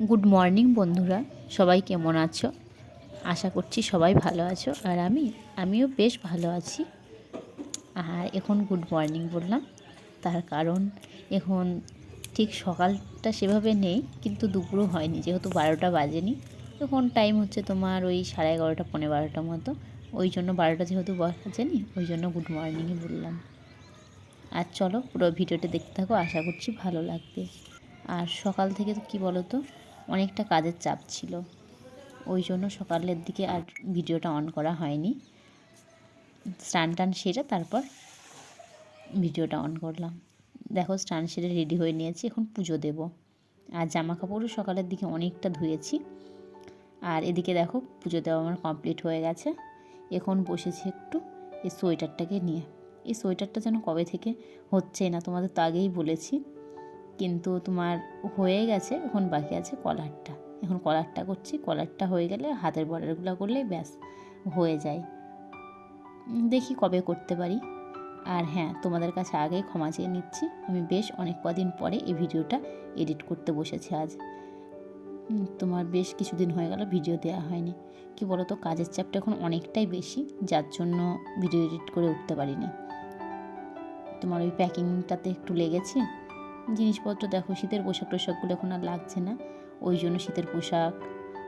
Good morning বন্ধুরা, সবাই কেমন আছো? আশা করছি সবাই ভালো আছো। আর আমিও বেশ ভালো আছি। আর এখন গুড মর্নিং বললাম, তার কারণ এখন ঠিক সকালটা সেভাবে নেই, কিন্তু দুপুরও হয়নি, যেহেতু 12টা বাজেনি। এখন টাইম হচ্ছে তোমার ওই 11:30 পৌনে 12টার মতো। ওই জন্য 12টা যেহেতু বাজেনি, ওই জন্য গুড মর্নিংই বললাম। আর চলো পুরো ভিডিওটা দেখতে থাকো, আশা করছি ভালো লাগবে। আর সকাল থেকে তো কী বলো তো, অনেকটা কাজের চাপ ছিল, ওই জন্য সকালের দিকে আর ভিডিওটা অন করা হয়নি। স্নান টান সেরে তারপর ভিডিওটা অন করলাম। দেখো স্নান সেরে রেডি হয়ে নিয়েছি, এখন পুজো দেব। আর জামা কাপড়ও সকালের দিকে অনেকটা ধুয়েছি। আর এদিকে দেখো পুজো দেওয়া আমার কমপ্লিট হয়ে গেছে। এখন বসেছি একটু এই সোয়েটারটাকে নিয়ে। এই সোয়েটারটা যেন কবে থেকে হচ্ছে না, তোমাদের তো আগেই বলেছি, কিন্তু তোমার হয়ে গেছে। এখন বাকি আছে কলারটা। এখন কলারটা করছি, কলারটা হয়ে গেলে হাতের বর্ডারগুলো করলেই ব্যাস হয়ে যায়। দেখি কবে করতে পারি। আর হ্যাঁ, তোমাদের কাছে আগেই ক্ষমা চেয়ে নিচ্ছি, আমি বেশ অনেক কদিন পরে এই ভিডিওটা এডিট করতে বসেছি। আজ তোমার বেশ কিছুদিন হয়ে গেল ভিডিও দেওয়া হয়নি। কি বলো তো, কাজের চাপটা এখন অনেকটাই বেশি, যার জন্য ভিডিও এডিট করে উঠতে পারিনি। তোমার ওই প্যাকিংটাতে একটু লেগেছি। জিনিসপত্র দেখো, শীতের পোশাক টোশাকগুলো এখন আর লাগছে না, ওই জন্য শীতের পোশাক,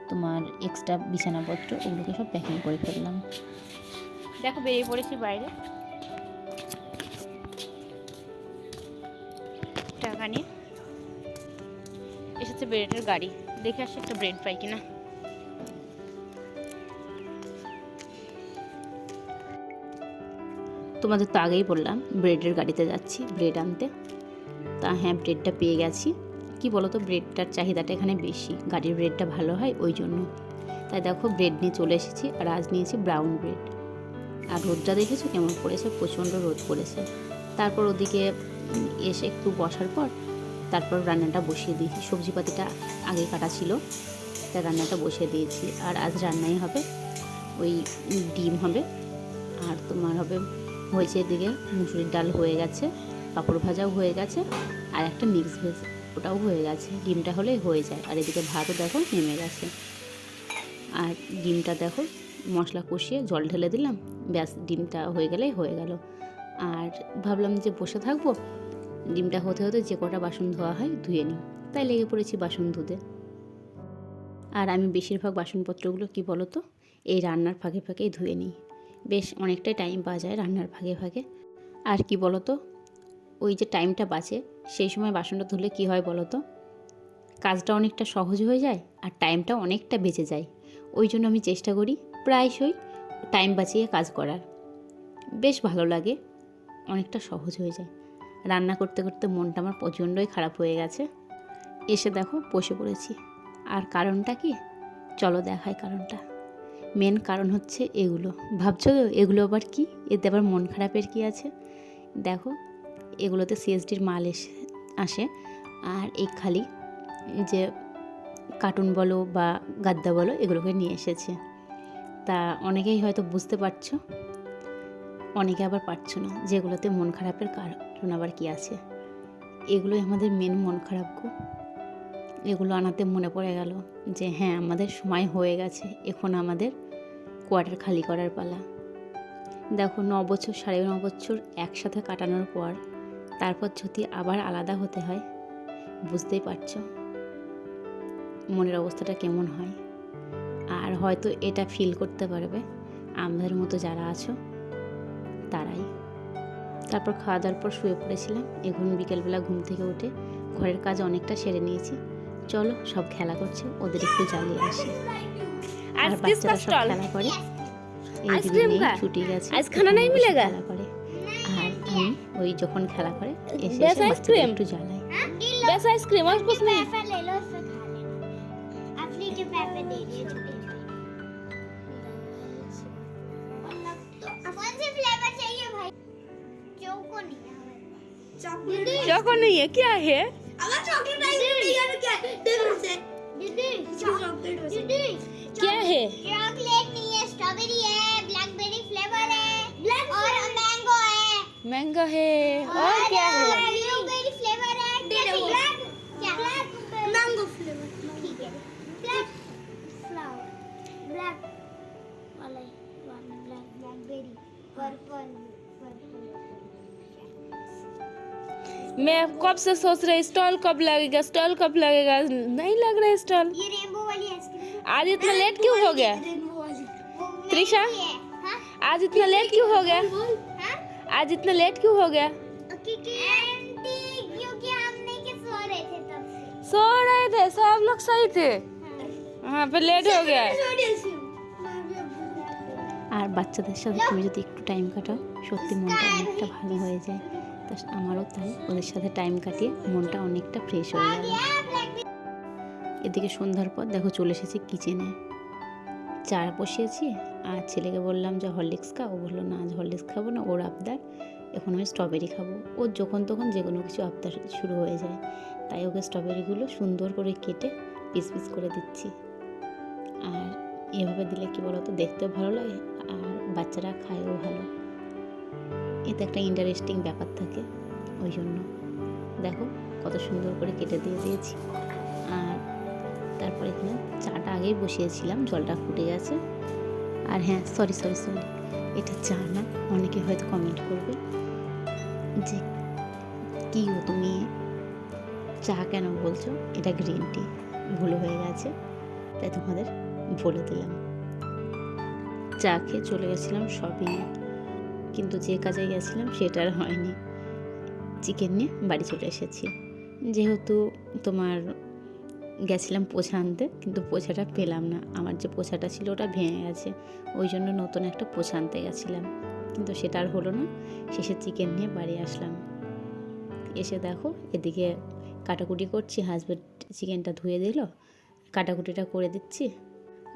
তোমার এক্সট্রা বিছানাপত্র, ওগুলোকে সব প্যাকিং করে ফেললাম। দেখো বেরিয়ে পড়েছি বাইরে টাকা নিয়ে। এসেছে ব্রেডের গাড়ি, দেখে আসছে একটা ব্রেড পাই কিনা। তোমাদের তো আগেই বললাম ব্রেডের গাড়িতে যাচ্ছি ব্রেড আনতে। তা হ্যাঁ, ব্রেডটা পেয়ে গেছি। কি বলো তো, ব্রেডটার চাহিদাটা এখানে বেশি, গাড়ির ব্রেডটা ভালো হয়, ওই জন্য। তাই দেখো ব্রেড নিয়ে চলে এসেছি। আর আজ নিয়েছি ব্রাউন ব্রেড। আর রোদটা দেখেছো কেমন পড়েছে, প্রচণ্ড রোদ পড়েছে। তারপর ওদিকে এসে একটু বসার পর তারপর রান্নাটা বসিয়ে দিয়েছি। সবজিপাতিটা আগে কাটা ছিল, তাই রান্নাটা বসিয়ে দিয়েছি। আর আজ রান্নাই হবে ওই ডিম হবে, আর তোমার হবে হয়েছে এদিকে মুসুরির ডাল হয়ে গেছে, পাঁপড় ভাজাও হয়ে গেছে, আর একটা মিক্স ভেজ ওটাও হয়ে গেছে। ডিমটা হলেই হয়ে যায়। আর এদিকে ভাতও দেখো নেমে গেছে। আর ডিমটা দেখো মশলা কষিয়ে জল ঢেলে দিলাম, ব্যাস ডিমটা হয়ে গেলেই হয়ে গেল। আর ভাবলাম যে বসে থাকবো, ডিমটা হতে হতে যে কটা বাসন ধোয়া হয় ধুয়ে নিই, তাই লেগে পড়েছি বাসন ধুতে। আর আমি বেশিরভাগ বাসনপত্রগুলো কি বলো তো, এই রান্নার ফাঁকে ফাঁকেই ধুয়ে নিই। বেশ অনেকটাই টাইম পাওয়া যায় রান্নার ফাঁকে ফাঁকে। আর কি বলো তো, ওই যে টাইমটা বাঁচে, সেই সময় বাসনটা ধুলে কি হয় বলো তো, কাজটা অনেকটা সহজ হয়ে যায় আর টাইমটা অনেকটা বেঁচে যায়। ওই জন্য আমি চেষ্টা করি প্রায়শই টাইম বাঁচিয়ে কাজ করার। বেশ ভালো লাগে, অনেকটা সহজ হয়ে যায়। রান্না করতে করতে মনটা আমার প্রচণ্ডই খারাপ হয়ে গেছে। এসে দেখো বসে পড়েছি। আর কারণটা কি, চলো দেখাই কারণটা। মেন কারণ হচ্ছে এগুলো। ভাবছো এগুলো আবার কি, এতে আবার মন খারাপের কি আছে? দেখো এগুলোতে সিএসডির মাল আসে। আর এই খালি যে কার্টুন বলো বা গাদ্দা বলো, এগুলোকে নিয়ে এসেছে। তা অনেকেই হয়তো বুঝতে পারছো, অনেকে আবার পারছো না যেগুলোতে মন খারাপের কারণ আবার কি আছে। এগুলোই আমাদের মেন মন খারাপ গো। এগুলো আনাতে মনে পড়ে গেল যে হ্যাঁ, আমাদের সময় হয়ে গেছে, এখন আমাদের কোয়ার্টার খালি করার পালা। দেখো 9 বছর 9.5 বছর একসাথে কাটানোর পর তারপর যদি আবার আলাদা হতে হয়, বুঝতেই পারছো মনের অবস্থাটা কেমন হয়। আর হয়তো এটা ফিল করতে পারবে আমাদের মতো যারা আছো তারাই। তারপর খাওয়া দাওয়ার পর শুয়ে পড়েছিলাম। এখন বিকেলবেলা ঘুম থেকে উঠে ঘরের কাজ অনেকটা সেরে নিয়েছি। চলো সব খেলা করছে, ওদের একটু জ্বালিয়ে আসি। আর বাচ্চারা সব খেলা করে, এই দিদি নেই, ছুটি গেছে, খেলা করে। আর আমি ওই যখন খেলা করে এসে বাচ্চাদের একটু জ্বালাই। बस आइसक्रीम और कुछ नहीं। ले लो, इससे खा लेना। असली के पैसे दे दिए छोटे छोटे। कौन से फ्लेवर चाहिए भाई? चोको नहीं है हमारे पास। चोको नहीं है, क्या है? अगर चॉकलेट आइसक्रीम यार क्या है? देखो से दीदी चॉकलेट दीदी क्या है? चॉकलेट नहीं है, स्ट्रॉबेरी है, ब्लैकबेरी फ्लेवर है और मैंगो है। मैंगो है और क्या है? ब्लूबेरी फ्लेवर है। क्या मैंगो फ्लेवर? ठीक है। मैं कब से सोच रही स्टॉल कब लगेगा, नहीं लग रहा है स्टॉल। ये रेनबो वाली आइसक्रीम आज इतना लेट क्यों हो गया त्रिशा? आज इतना लेट क्यों हो गया? आज इतना लेट क्यों हो गया? क्योंकि हम नहीं के सो रहे थे तब से। सो रहे थे सब लोग, सही थे। हाँ फिर लेट हो गया। আর বাচ্চাদের সাথে তুমি যদি একটু টাইম কাটাও সত্যি মনটা অনেকটা ভালো হয়ে যায়। তা আমারও তাই, ওদের সাথে টাইম কাটিয়ে মনটা অনেকটা ফ্রেশ হয়ে গেল। এদিকে সন্ধ্যার পর দেখো চলে এসেছি কিচেনে, চা বসিয়েছি আর ছেলেকে বললাম যে হরলিক্স খা, ও বললো না আজ হরলিক্স খাবো না, ওর আবদার এখন আমি স্ট্রবেরি খাবো। ওর যখন তখন যে কোনো কিছু আবদার শুরু হয়ে যায়, তাই ওকে স্ট্রবেরিগুলো সুন্দর করে কেটে পিস পিস করে দিচ্ছি। আর এভাবে দিলে কি বলতো দেখতেও ভালো লাগে আর বাচ্চারা খায়ও ভালো, এতে একটা ইন্টারেস্টিং ব্যাপার থাকে। ওই জন্য দেখো কত সুন্দর করে কেটে দিয়ে দিয়েছি। আর তারপর এখানে চাটা আগেই বসিয়েছিলাম, জলটা ফুটে গেছে। আর হ্যাঁ সরি এটা চা না, অনেকে হয়তো কমেন্ট করবে যে কী গো তুমি চা কেন বলছো, এটা গ্রিন টি। ভুল হয়ে গেছে তাই তোমাদের বলে দিলাম। চা খেয়ে চলে গেছিলাম শপিংয়ে, কিন্তু যে কাজে গেছিলাম সেটা আর হয়নি। চিকেন নিয়ে বাড়ি চলে এসেছি, যেহেতু তোমার গেছিলাম পোছা আনতে, কিন্তু পোছাটা পেলাম না, আমার যে পোছাটা ছিল ওটা ভেঙে গেছে, ওই জন্য নতুন একটা পোছা আনতে গেছিলাম, কিন্তু সেটা আর হলো না। শেষে চিকেন নিয়ে বাড়ি আসলাম। এসে দেখো এদিকে কাটাকুটি করছি, হাজব্যান্ড চিকেনটা ধুয়ে দিল, কাটাকুটিটা করে দিচ্ছি,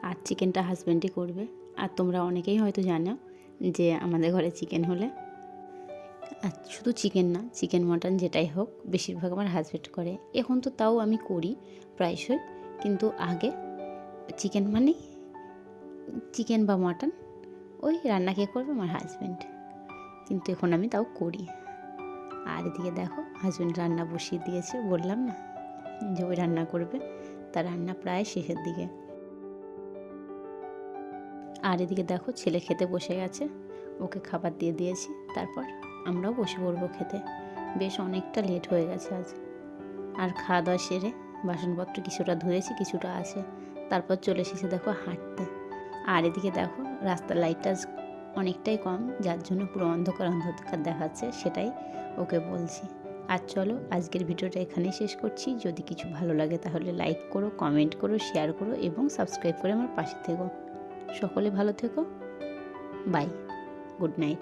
আর চিকেনটা হাজব্যান্ডই করবে। আর তোমরা অনেকেই হয়তো জানো যে আমাদের ঘরে চিকেন হলে, আর শুধু চিকেন না, চিকেন মটন যেটাই হোক বেশিরভাগ আমার হাজব্যান্ড করে। এখন তো তাও আমি করি প্রায়শই, কিন্তু আগে চিকেন মানেই চিকেন বা মটন ওই রান্না কে করবে আমার হাজব্যান্ড, কিন্তু এখন আমি তাও করি। আর এদিকে দেখো হাজব্যান্ড রান্না বসিয়ে দিয়েছে, বললাম না যে ওই রান্না করবে, তার রান্না প্রায় শেষের দিকে। আর এদিকে দেখো ছেলে খেতে বসে গেছে, ওকে খাবার দিয়ে দিয়েছি, তারপর আমরাও বসে পড়বো খেতে। বেশ অনেকটা লেট হয়ে গেছে আজ। আর খাওয়া দাওয়া সেরে বাসনপত্র কিছুটা ধুয়েছি, কিছুটা আছে, তারপর চলে এসেছি দেখো হাঁটতে। আর এদিকে দেখো রাস্তার লাইটটা অনেকটাই কম, যার জন্য পুরো অন্ধকার দেখাচ্ছে, সেটাই ওকে বলছি। আর চলো আজকের ভিডিওটা এখানেই শেষ করছি। যদি কিছু ভালো লাগে তাহলে লাইক করো, কমেন্ট করো, শেয়ার করো এবং সাবস্ক্রাইব করে আমার পাশে থেকো। সকলে ভালো থেকো, বাই, গুড নাইট।